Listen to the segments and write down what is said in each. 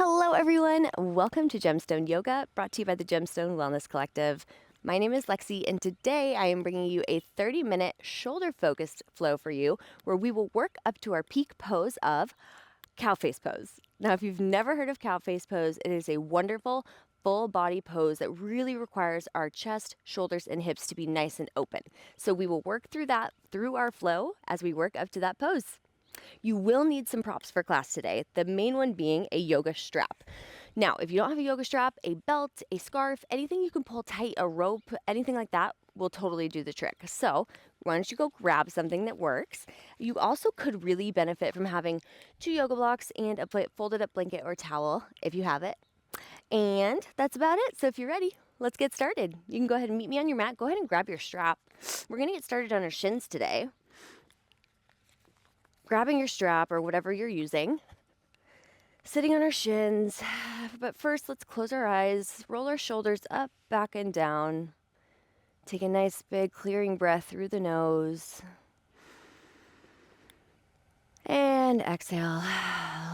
Hello, everyone. Welcome to Gemstone Yoga, brought to you by the Gemstone Wellness Collective. My name is Lexi, and today I am bringing you a 30-minute shoulder-focused flow for you, where we will work up to our peak pose of cow face pose. Now, if you've never heard of cow face pose, it is a wonderful full body pose that really requires our chest, shoulders, and hips to be nice and open. So we will work through that through our flow as we work up to that pose. You will need some props for class today, the main one being a yoga strap. Now, if you don't have a yoga strap, a belt, a scarf, anything you can pull tight, a rope, anything like that will totally do the trick. So why don't you go grab something that works? You also could really benefit from having 2 yoga blocks and a folded up blanket or towel if you have it. And that's about it. So if you're ready, let's get started. You can go ahead and meet me on your mat. Go ahead and grab your strap. We're going to get started on our shins today. Grabbing your strap or whatever you're using, sitting on our shins. But first, let's close our eyes, roll our shoulders up, back, and down. Take a nice big clearing breath through the nose. And exhale,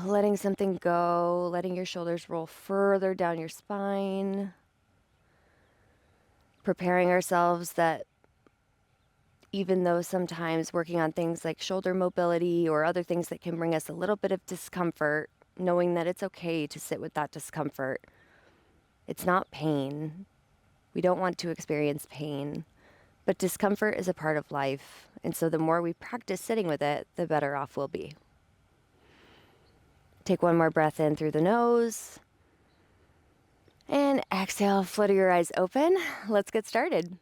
letting something go, letting your shoulders roll further down your spine. Preparing ourselves that even though sometimes working on things like shoulder mobility or other things that can bring us a little bit of discomfort, knowing that it's okay to sit with that discomfort. It's not pain. We don't want to experience pain, but discomfort is a part of life. And so the more we practice sitting with it, the better off we'll be. Take one more breath in through the nose and exhale, flutter your eyes open. Let's get started.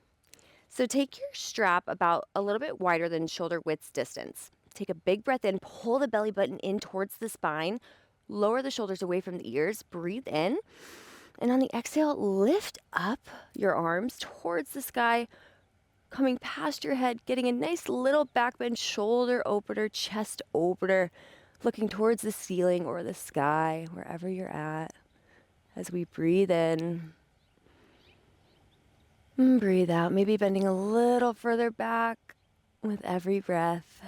So take your strap about a little bit wider than shoulder width distance. Take a big breath in, pull the belly button in towards the spine, lower the shoulders away from the ears, breathe in, and on the exhale, lift up your arms towards the sky, coming past your head, getting a nice little back bend, shoulder opener, chest opener, looking towards the ceiling or the sky, wherever you're at, as we breathe in. And breathe out, maybe bending a little further back with every breath.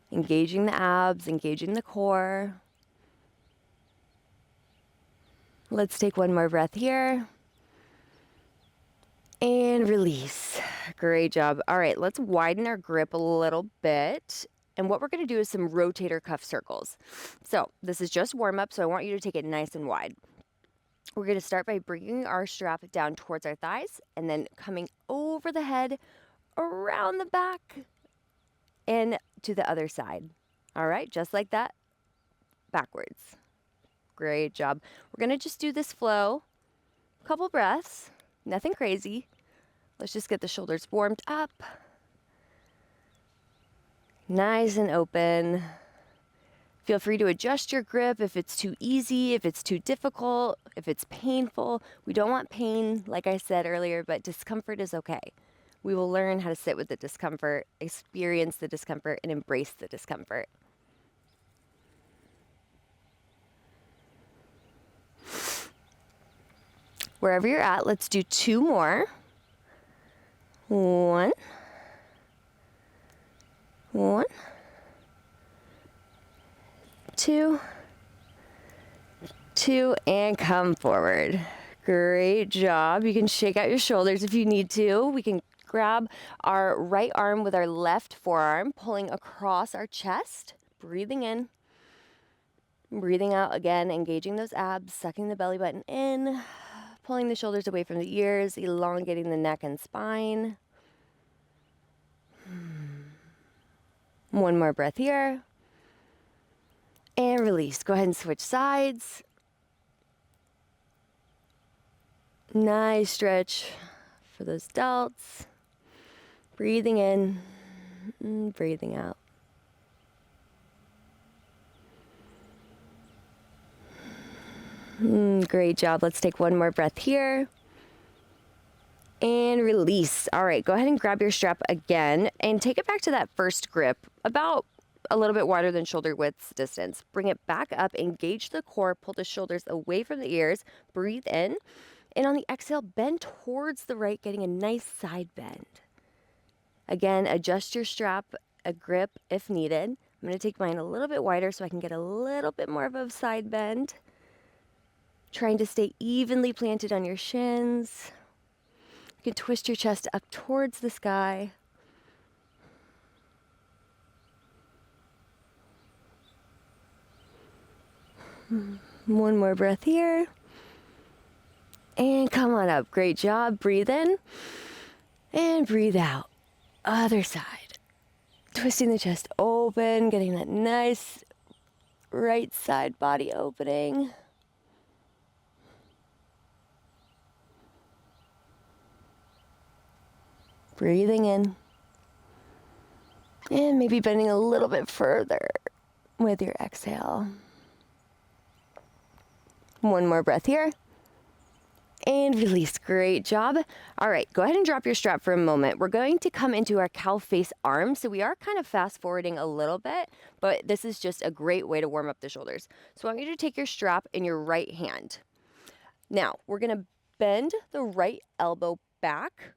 Engaging the abs, engaging the core. Let's take one more breath here. And release. Great job. All right, let's widen our grip a little bit. And what we're going to do is some rotator cuff circles. So this is just warm up, so I want you to take it nice and wide. We're going to start by bringing our strap down towards our thighs and then coming over the head, around the back, and to the other side. All right, just like that, backwards. Great job. We're going to just do this flow, couple breaths, nothing crazy. Let's just get the shoulders warmed up. Nice and open. Feel free to adjust your grip if it's too easy, if it's too difficult, if it's painful. We don't want pain, like I said earlier, but discomfort is okay. We will learn how to sit with the discomfort, experience the discomfort, and embrace the discomfort. Wherever you're at, let's do 2 more. 1. 1. 2, 2, and come forward. Great job. You can shake out your shoulders if you need to. We can grab our right arm with our left forearm, pulling across our chest, breathing in, breathing out again, engaging those abs, sucking the belly button in, pulling the shoulders away from the ears, elongating the neck and spine. One more breath here. And release. Go ahead and switch sides. Nice stretch for those delts. Breathing in and breathing out. Great job. Let's take one more breath here. And release. All right, go ahead and grab your strap again and take it back to that first grip, about a little bit wider than shoulder width distance. Bring it back up, engage the core, pull the shoulders away from the ears, breathe in, and on the exhale, bend towards the right, getting a nice side bend. Again, adjust your strap, a grip if needed. I'm going to take mine a little bit wider so I can get a little bit more of a side bend. Trying to stay evenly planted on your shins. You can twist your chest up towards the sky. One more breath here. And come on up. Great job. Breathe in and breathe out. Other side. Twisting the chest open, getting that nice right side body opening. Breathing in. And maybe bending a little bit further with your exhale. One more breath here. And release. Great job. All right, go ahead and drop your strap for a moment. We're going to come into our cow face arms. So we are kind of fast forwarding a little bit, but this is just a great way to warm up the shoulders. So I want you to take your strap in your right hand. Now, we're going to bend the right elbow back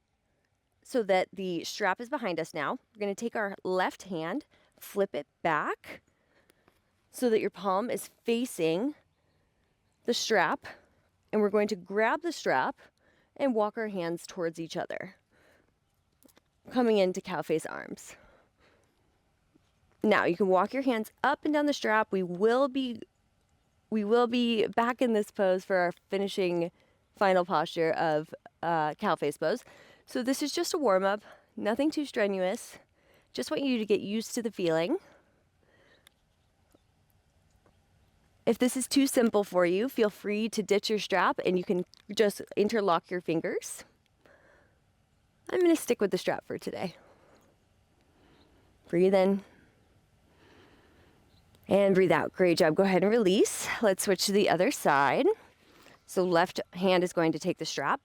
so that the strap is behind us now. We're going to take our left hand, flip it back so that your palm is facing the strap. And we're going to grab the strap and walk our hands towards each other, coming into cow face arms. Now you can walk your hands up and down the strap. We will be back in this pose for our finishing final posture of cow face pose. So this is just a warm up, nothing too strenuous. Just want you to get used to the feeling. If this is too simple for you, feel free to ditch your strap and you can just interlock your fingers. I'm going to stick with the strap for today. Breathe in. And breathe out. Great job. Go ahead and release. Let's switch to the other side. So left hand is going to take the strap.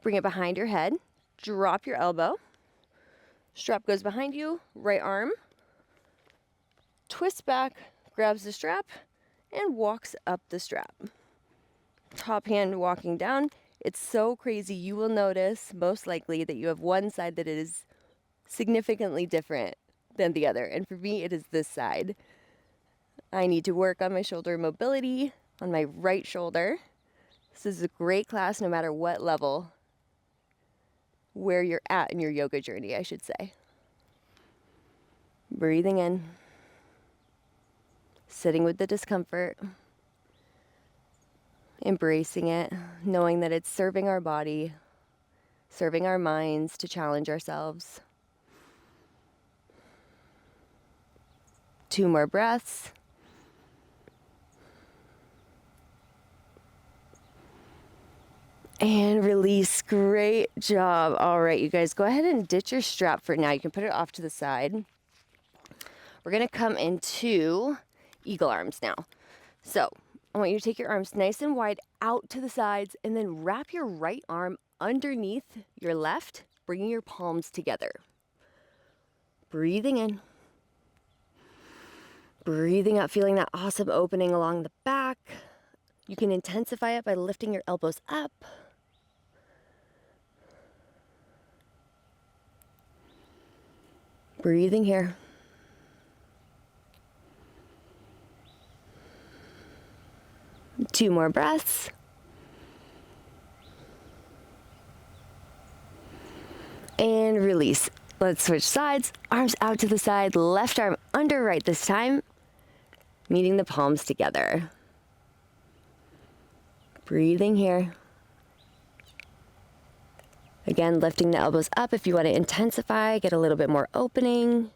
Bring it behind your head. Drop your elbow. Strap goes behind you. Right arm. Twist back. Grabs the strap and walks up the strap. Top hand walking down. It's so crazy. You will notice most likely that you have one side that is significantly different than the other. And for me, it is this side. I need to work on my shoulder mobility on my right shoulder. This is a great class no matter what level, where you're at in your yoga journey, I should say. Breathing in. Sitting with the discomfort, embracing it, knowing that it's serving our body, serving our minds to challenge ourselves. 2 more breaths. And release. Great job. All right, you guys, go ahead and ditch your strap for now. You can put it off to the side. We're going to come into eagle arms now. So I want you to take your arms nice and wide out to the sides and then wrap your right arm underneath your left, bringing your palms together. Breathing in. Breathing out, feeling that awesome opening along the back. You can intensify it by lifting your elbows up. Breathing here. Two more breaths. And release. Let's switch sides. Arms out to the side, left arm under right this time, meeting the palms together. Breathing here. Again, lifting the elbows up if you want to intensify, get a little bit more opening.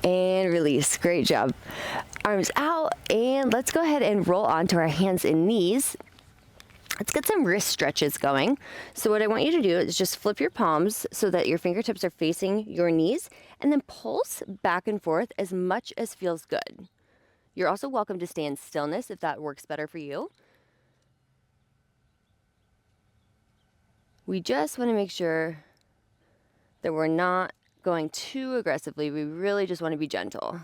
And release. Great job. Arms out, and let's go ahead and roll onto our hands and knees. Let's get some wrist stretches going. So what I want you to do is just flip your palms so that your fingertips are facing your knees, and then pulse back and forth as much as feels good. You're also welcome to stay in stillness if that works better for you. We just want to make sure that we're not going too aggressively. We really just want to be gentle.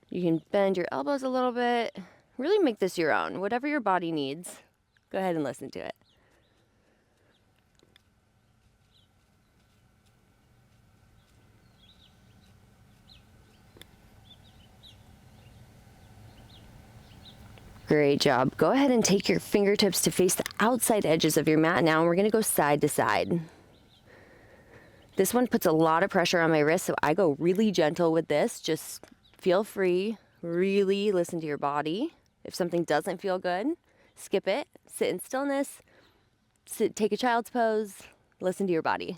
You can bend your elbows a little bit. Really make this your own. Whatever your body needs, go ahead and listen to it. Great job. Go ahead and take your fingertips to face the outside edges of your mat now, and we're going to go side to side. This one puts a lot of pressure on my wrist, so I go really gentle with this. Just feel free. Really listen to your body. If something doesn't feel good, skip it. Sit in stillness. Take a child's pose. Listen to your body.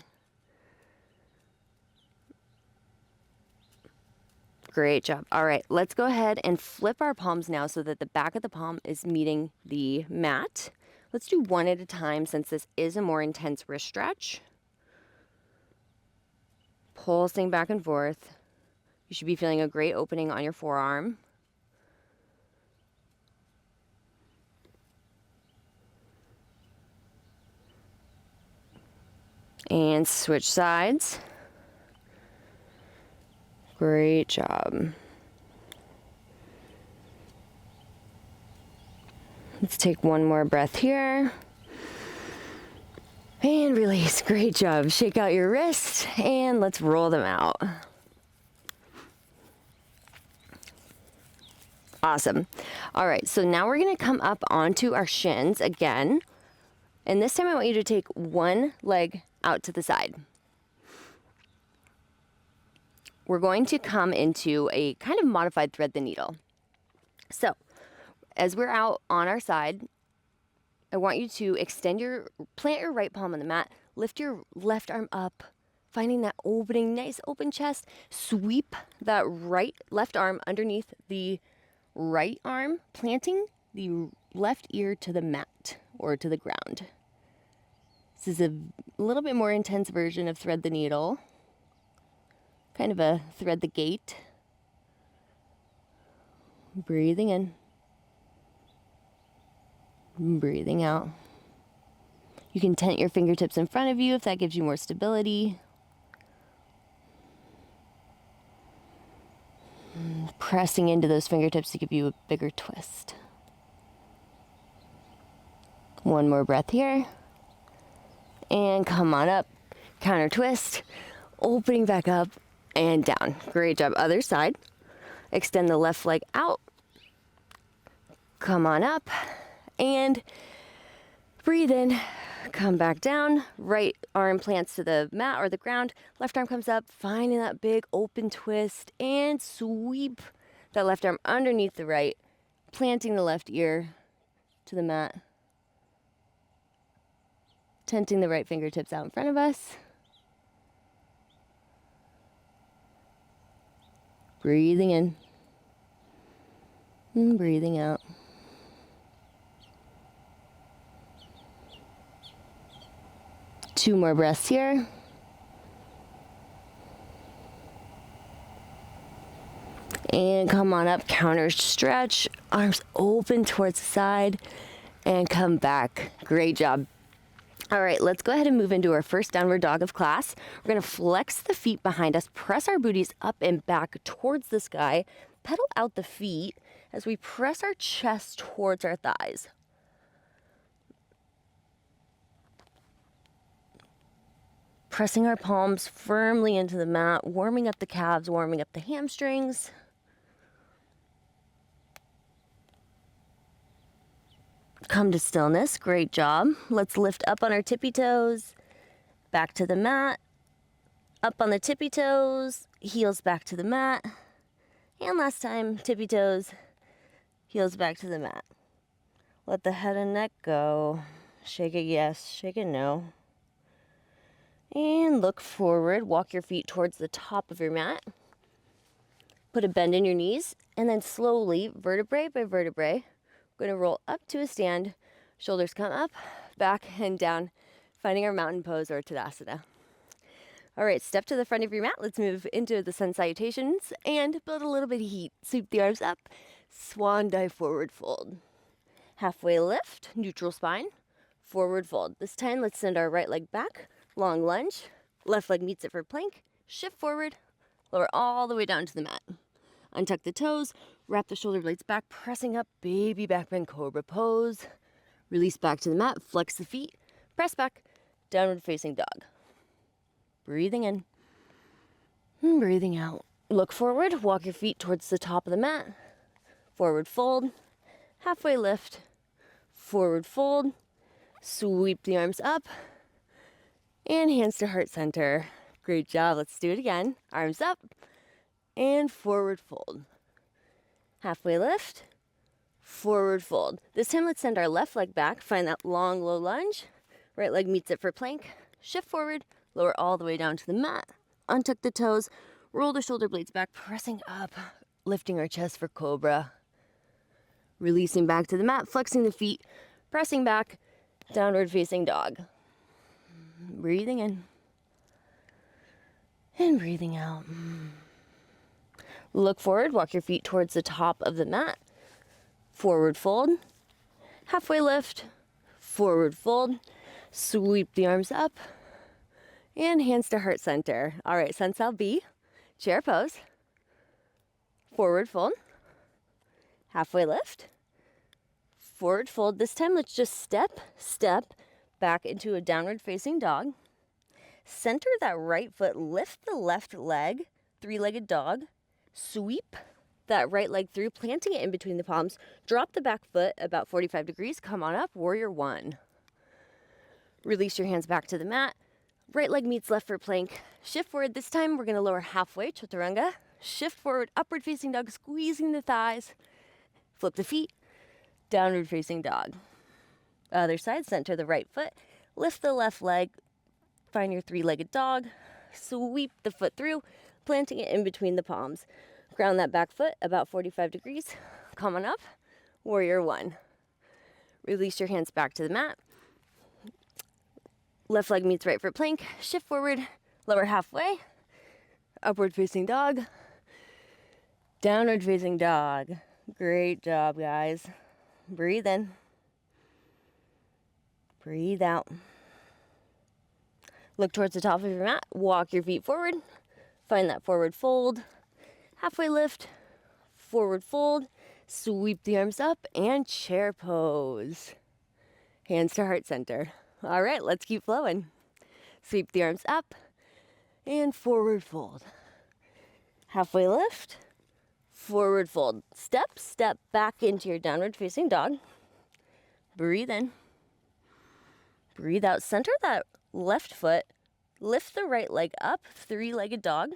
Great job. All right, let's go ahead and flip our palms now so that the back of the palm is meeting the mat. Let's do one at a time since this is a more intense wrist stretch. Pulsing back and forth. You should be feeling a great opening on your forearm. And switch sides. Great job. Let's take one more breath here. And release. Great job. Shake out your wrists and let's roll them out. Awesome. All right, so now we're going to come up onto our shins again. And this time I want you to take one leg out to the side. We're going to come into a kind of modified thread the needle. So as we're out on our side, I want you to plant your right palm on the mat, lift your left arm up, finding that opening, nice open chest. Sweep that left arm underneath the right arm, planting the left ear to the mat or to the ground. This is a little bit more intense version of thread the needle, kind of a thread the gate. Breathing in. Breathing out. You can tent your fingertips in front of you if that gives you more stability. Pressing into those fingertips to give you a bigger twist. One more breath here. And come on up. Counter twist. Opening back up and down. Great job. Other side. Extend the left leg out. Come on up. And breathe in, come back down, right arm plants to the mat or the ground, left arm comes up, finding that big open twist, and sweep that left arm underneath the right, planting the left ear to the mat, tenting the right fingertips out in front of us. Breathing in and breathing out. Two more breaths here. And come on up, counter stretch, arms open towards the side, and come back. Great job. All right, let's go ahead and move into our first downward dog of class. We're gonna flex the feet behind us, press our booties up and back towards the sky, pedal out the feet as we press our chest towards our thighs. Pressing our palms firmly into the mat, warming up the calves, warming up the hamstrings. Come to stillness, great job. Let's lift up on our tippy toes, back to the mat, up on the tippy toes, heels back to the mat. And last time, tippy toes, heels back to the mat. Let the head and neck go. Shake it yes, shake it no. And look forward, walk your feet towards the top of your mat. Put a bend in your knees, and then slowly, vertebrae by vertebrae, we're going to roll up to a stand. Shoulders come up, back, and down, finding our mountain pose or Tadasana. All right, step to the front of your mat. Let's move into the sun salutations and build a little bit of heat. Sweep the arms up, swan dive, forward fold. Halfway lift, neutral spine, forward fold. This time, let's send our right leg back. Long lunge, left leg meets it for plank, shift forward, lower all the way down to the mat. Untuck the toes, wrap the shoulder blades back, pressing up, baby back bend cobra pose. Release back to the mat, flex the feet, press back, downward facing dog. Breathing in, and breathing out. Look forward, walk your feet towards the top of the mat. Forward fold, halfway lift, forward fold, sweep the arms up, and hands to heart center. Great job, let's do it again. Arms up, and forward fold. Halfway lift, forward fold. This time let's send our left leg back, find that long low lunge. Right leg meets it for plank. Shift forward, lower all the way down to the mat. Untuck the toes, roll the shoulder blades back, pressing up, lifting our chest for cobra. Releasing back to the mat, flexing the feet, pressing back, downward facing dog. Breathing in and breathing out. Look forward, walk your feet towards the top of the mat. Forward fold, halfway lift, forward fold, sweep the arms up, and hands to heart center. All right, Sensal B, chair pose, forward fold, halfway lift, forward fold. This time let's just step back into a downward facing dog. Center that right foot, lift the left leg, three-legged dog, sweep that right leg through, planting it in between the palms. Drop the back foot about 45 degrees. Come on up, warrior one. Release your hands back to the mat. Right leg meets left for plank. Shift forward. This time we're going to lower halfway, chaturanga. Shift forward, upward facing dog, squeezing the thighs. Flip the feet, downward facing dog. Other side, center the right foot. Lift the left leg. Find your three-legged dog. Sweep the foot through, planting it in between the palms. Ground that back foot about 45 degrees. Come on up, warrior one. Release your hands back to the mat. Left leg meets right for plank. Shift forward, lower halfway. Upward facing dog. Downward facing dog. Great job, guys. Breathe in. Breathe out. Look towards the top of your mat. Walk your feet forward. Find that forward fold. Halfway lift. Forward fold. Sweep the arms up and chair pose. Hands to heart center. All right, let's keep flowing. Sweep the arms up and forward fold. Halfway lift. Forward fold. Step back into your downward facing dog. Breathe in. Breathe out. Center that left foot. Lift the right leg up, three-legged dog.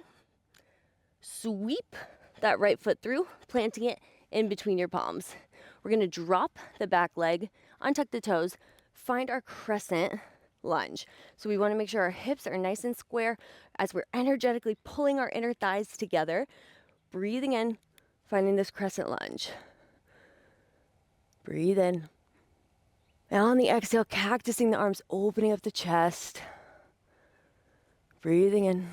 Sweep that right foot through, planting it in between your palms. We're going to drop the back leg, untuck the toes, find our crescent lunge. So we want to make sure our hips are nice and square as we're energetically pulling our inner thighs together. Breathing in, finding this crescent lunge. Breathe in. And on the exhale, cactusing the arms, opening up the chest. Breathing in.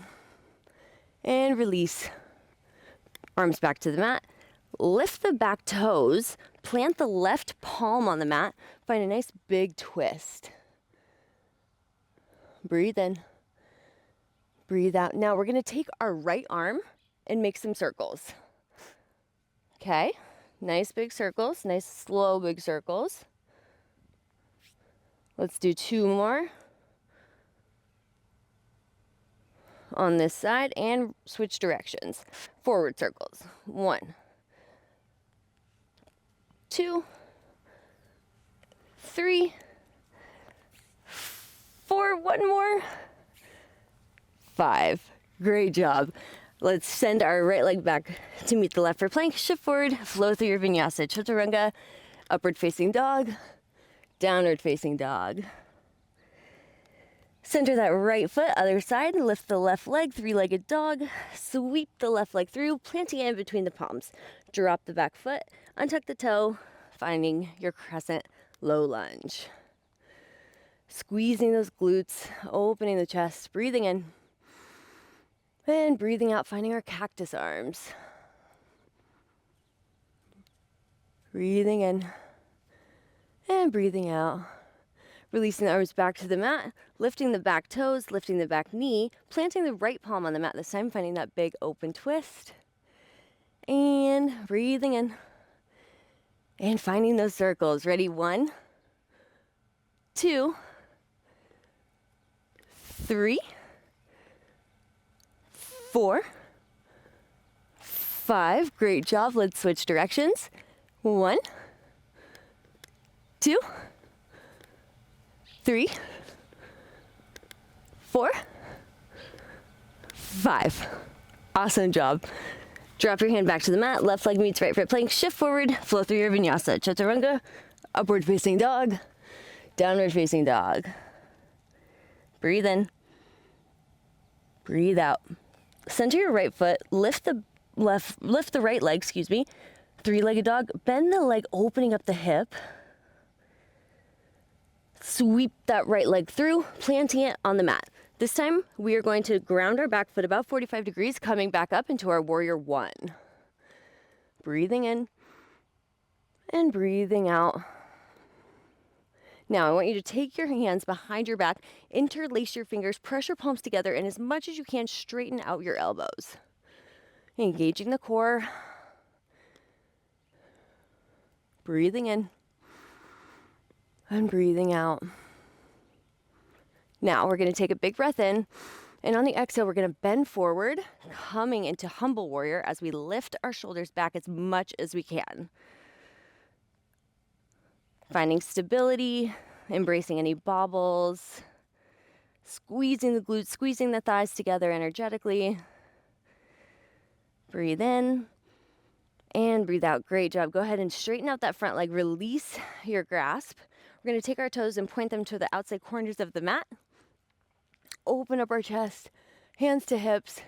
And release. Arms back to the mat. Lift the back toes. Plant the left palm on the mat. Find a nice big twist. Breathe in. Breathe out. Now we're going to take our right arm and make some circles. Okay. Nice big circles. Nice slow big circles. Let's do two more on this side and switch directions. Forward circles. 1, 2, 3, 4, one more, 5. Great job. Let's send our right leg back to meet the left for plank. Shift forward, flow through your vinyasa. Chaturanga, upward facing dog, downward facing dog. Center that right foot, other side. Lift the left leg, three-legged dog. Sweep the left leg through, planting it in between the palms. Drop the back foot, untuck the toe, finding your crescent low lunge. Squeezing those glutes, opening the chest, breathing in. And breathing out, finding our cactus arms. Breathing in and breathing out. Releasing the arms back to the mat, lifting the back toes, lifting the back knee, planting the right palm on the mat this time, finding that big open twist. And breathing in. And finding those circles. Ready? 1, 2, 3, 4, 5. Great job. Let's switch directions. 1, 2, 3, 4, 5. Awesome job. Drop your hand back to the mat. Left leg meets right foot plank. Shift forward. Flow through your vinyasa. Chaturanga. Upward facing dog. Downward facing dog. Breathe in. Breathe out. Center your right foot. Lift the right leg, Three-legged dog. Bend the leg, opening up the hip. Sweep that right leg through, planting it on the mat. This time, we are going to ground our back foot about 45 degrees, coming back up into our warrior 1. Breathing in and breathing out. Now, I want you to take your hands behind your back, interlace your fingers, press your palms together, and as much as you can, straighten out your elbows. Engaging the core. Breathing in and breathing out. Now we're going to take a big breath in, and on the exhale, we're going to bend forward, coming into humble warrior as we lift our shoulders back as much as we can. Finding stability, embracing any bobbles, squeezing the glutes, squeezing the thighs together energetically. Breathe in and breathe out. Great job. Go ahead and straighten out that front leg. Release your grasp. We're going to take our toes and point them to the outside corners of the mat. Open up our chest, hands to hips,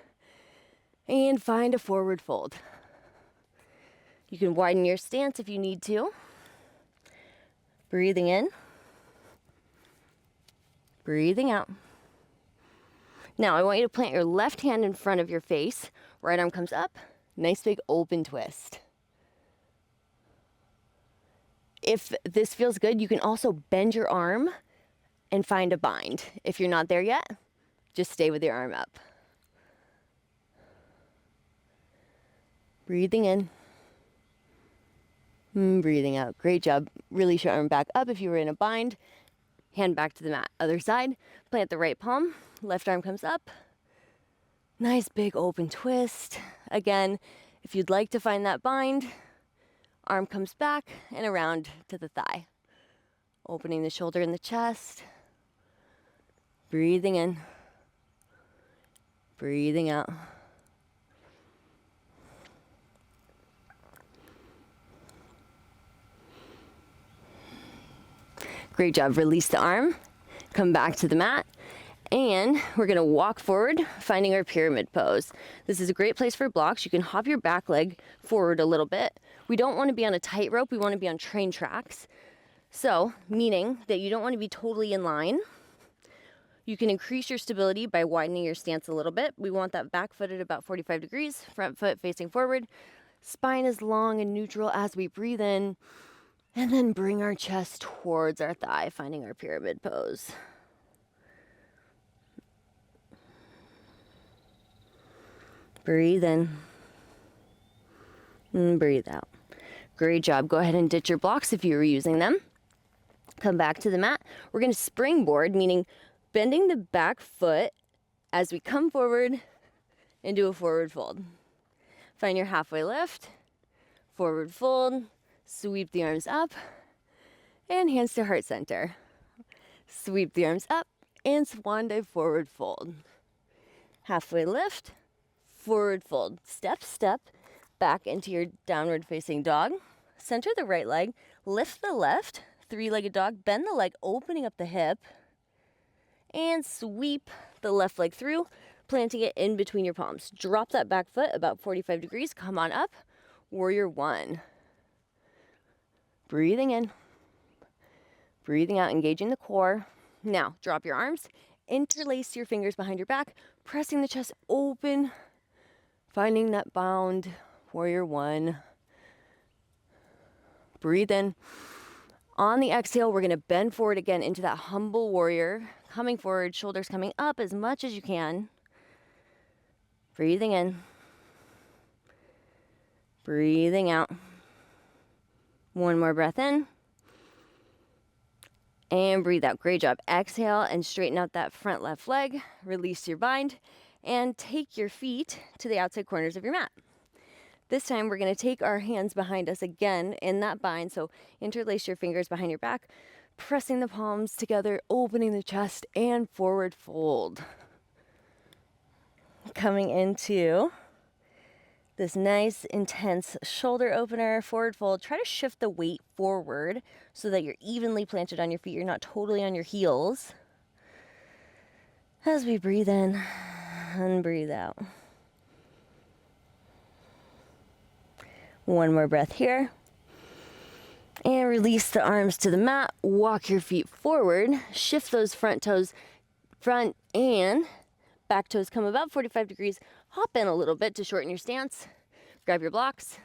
and find a forward fold. You can widen your stance if you need to. Breathing in, breathing out. Now I want you to plant your left hand in front of your face. Right arm comes up, nice big open twist. If this feels good, you can also bend your arm and find a bind. If you're not there yet, just stay with your arm up. Breathing in. Breathing out. Great job. Release your arm back up if you were in a bind. Hand back to the mat. Other side. Plant the right palm. Left arm comes up. Nice big open twist. Again, if you'd like to find that bind, arm comes back and around to the thigh. Opening the shoulder and the chest. Breathing in. Breathing out. Great job. Release the arm. Come back to the mat. And we're going to walk forward, finding our pyramid pose. This is a great place for blocks. You can hop your back leg forward a little bit. We don't want to be on a tightrope. We want to be on train tracks. So, meaning that you don't want to be totally in line. You can increase your stability by widening your stance a little bit. We want that back foot at about 45 degrees, front foot facing forward. Spine as long and neutral as we breathe in. And then bring our chest towards our thigh, finding our pyramid pose. Breathe in. And breathe out. Great job. Go ahead and ditch your blocks if you were using them. Come back to the mat. We're going to springboard, meaning bending the back foot as we come forward and do a forward fold. Find your halfway lift, forward fold, sweep the arms up, and hands to heart center. Sweep the arms up and swan dive forward fold. Halfway lift, forward fold. Step, step, back into your downward facing dog. Center the right leg, lift the left, three-legged dog, bend the leg, opening up the hip, and sweep the left leg through, planting it in between your palms. Drop that back foot about 45 degrees, come on up, warrior 1. Breathing in, breathing out, engaging the core. Now, drop your arms, interlace your fingers behind your back, pressing the chest open, finding that bound, warrior 1. Breathe in. On the exhale, we're going to bend forward again into that humble warrior, coming forward, shoulders coming up as much as you can. Breathing in. Breathing out. One more breath in. And breathe out. Great job. Exhale and straighten out that front left leg. Release your bind and take your feet to the outside corners of your mat. This time we're going to take our hands behind us again in that bind. So interlace your fingers behind your back, pressing the palms together, opening the chest, and forward fold. Coming into this nice, intense shoulder opener, forward fold. Try to shift the weight forward so that you're evenly planted on your feet. You're not totally on your heels. As we breathe in and breathe out. One more breath here. And release the arms to the mat. Walk your feet forward. Shift those front toes, front and back toes come about 45 degrees. Hop in a little bit to shorten your stance. Grab your blocks.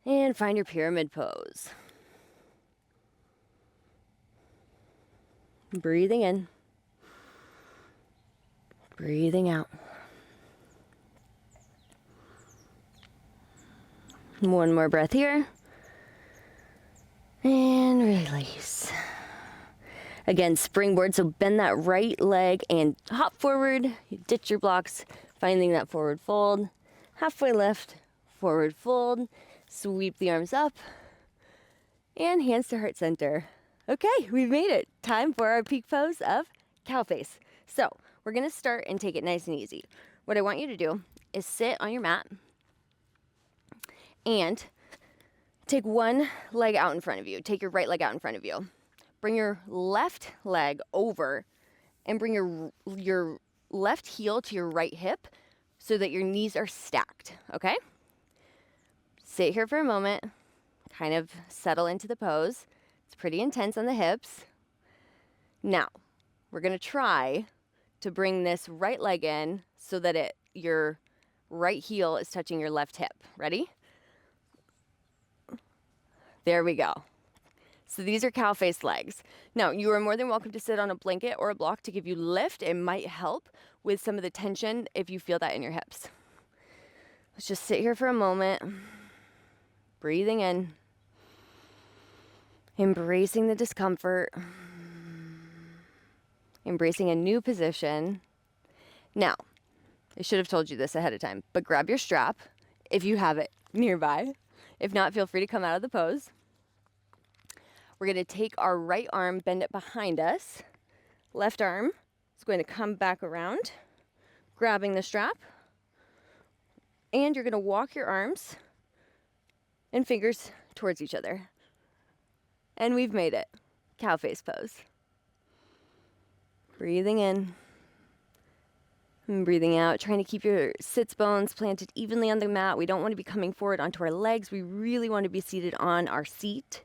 And find your pyramid pose. Breathing in. Breathing out. One more breath here. And release. Again, springboard, so bend that right leg and hop forward. You ditch your blocks, finding that forward fold. Halfway lift, forward fold. Sweep the arms up. And hands to heart center. Okay, we've made it. Time for our peak pose of cow face. So we're gonna start and take it nice and easy. What I want you to do is sit on your mat and take one leg out in front of you. Take your right leg out in front of you. Bring your left leg over and bring your left heel to your right hip so that your knees are stacked, okay? Sit here for a moment, kind of settle into the pose. It's pretty intense on the hips. Now, we're gonna try to bring this right leg in so that your right heel is touching your left hip. Ready? There we go. So these are cow face legs. Now, you are more than welcome to sit on a blanket or a block to give you lift. It might help with some of the tension if you feel that in your hips. Let's just sit here for a moment. Breathing in. Embracing the discomfort. Embracing a new position. Now, I should have told you this ahead of time, but grab your strap if you have it nearby. If not, feel free to come out of the pose. We're going to take our right arm, bend it behind us. Left arm is going to come back around, grabbing the strap. And you're going to walk your arms and fingers towards each other. And we've made it. Cow face pose. Breathing in. And breathing out, trying to keep your sits bones planted evenly on the mat. We don't want to be coming forward onto our legs. We really want to be seated on our seat.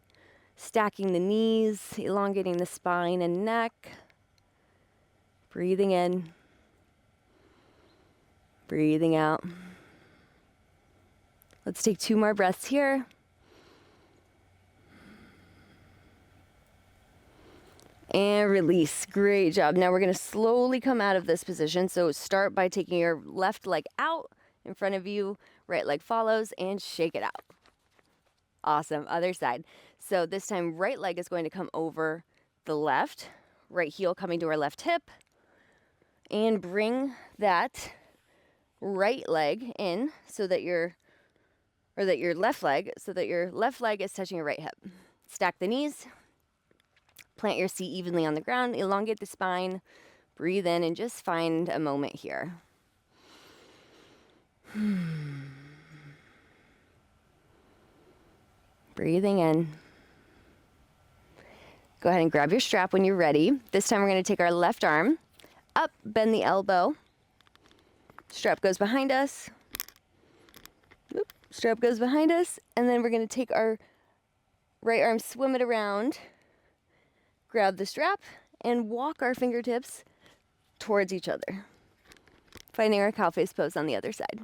Stacking the knees, elongating the spine and neck. Breathing in. Breathing out. Let's take 2 more breaths here. And release. Great job. Now we're going to slowly come out of this position. So start by taking your left leg out in front of you. Right leg follows and shake it out. Awesome. Other side. So this time right leg is going to come over the left. Right heel coming to our left hip. And bring that right leg in so that your left leg is touching your right hip. Stack the knees. Plant your seat evenly on the ground, elongate the spine, breathe in, and just find a moment here. Breathing in. Go ahead and grab your strap when you're ready. This time we're going to take our left arm up, bend the elbow. Strap goes behind us. Strap goes behind us, and then we're going to take our right arm, swim it around. Grab the strap and walk our fingertips towards each other. Finding our cow face pose on the other side.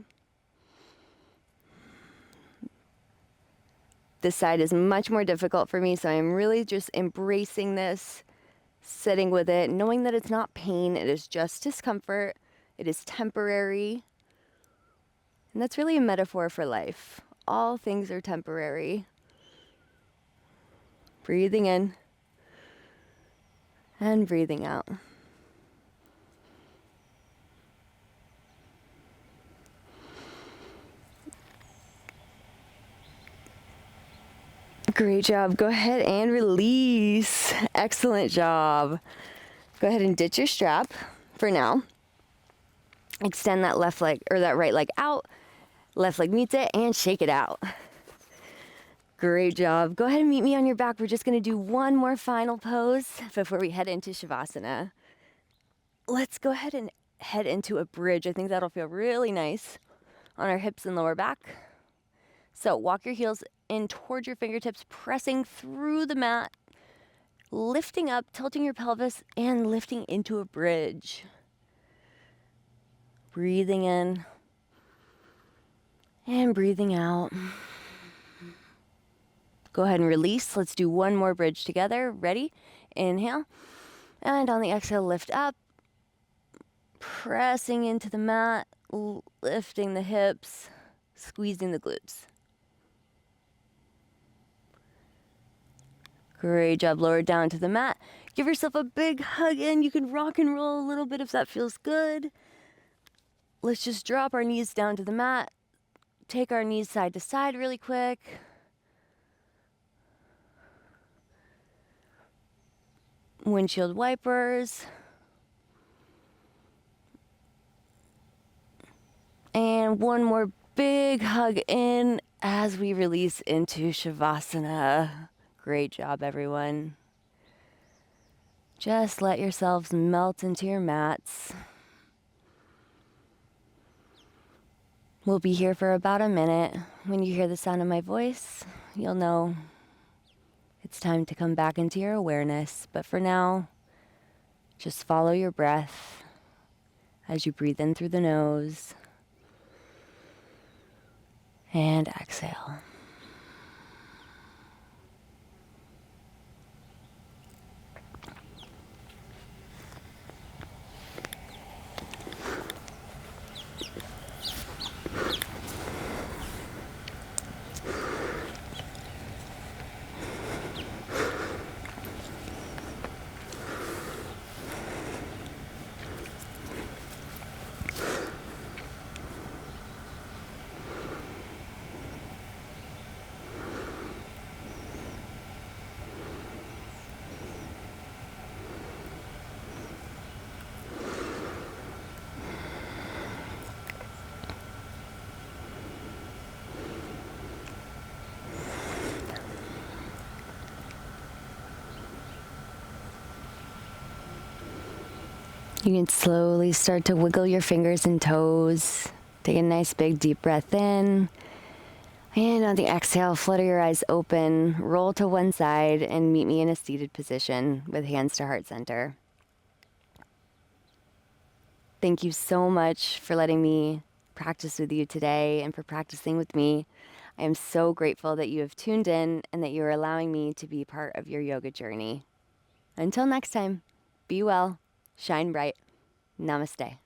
This side is much more difficult for me, so I'm really just embracing this, sitting with it, knowing that it's not pain, it is just discomfort, it is temporary. And that's really a metaphor for life. All things are temporary. Breathing in and breathing out. Great job. Go ahead and release. Excellent job. Go ahead and ditch your strap for now. Extend that left leg or that right leg out. Left leg meets it and shake it out. Great job. Go ahead and meet me on your back. We're just going to do one more final pose before we head into Shavasana. Let's go ahead and head into a bridge. I think that'll feel really nice on our hips and lower back. So walk your heels in towards your fingertips, pressing through the mat, lifting up, tilting your pelvis, and lifting into a bridge. Breathing in and breathing out. Go ahead and release. Let's do one more bridge together. Ready? Inhale. And on the exhale, lift up. Pressing into the mat, lifting the hips, squeezing the glutes. Great job. Lower down to the mat. Give yourself a big hug in. You can rock and roll a little bit if that feels good. Let's just drop our knees down to the mat. Take our knees side to side really quick. Windshield wipers. And one more big hug in as we release into Shavasana. Great job, everyone. Just let yourselves melt into your mats. We'll be here for about a minute. When you hear the sound of my voice, you'll know it's time to come back into your awareness. But for now, just follow your breath as you breathe in through the nose and exhale. You can slowly start to wiggle your fingers and toes. Take a nice big deep breath in. And on the exhale, flutter your eyes open, roll to one side, and meet me in a seated position with hands to heart center. Thank you so much for letting me practice with you today and for practicing with me. I am so grateful that you have tuned in and that you are allowing me to be part of your yoga journey. Until next time, be well, shine bright. Namaste.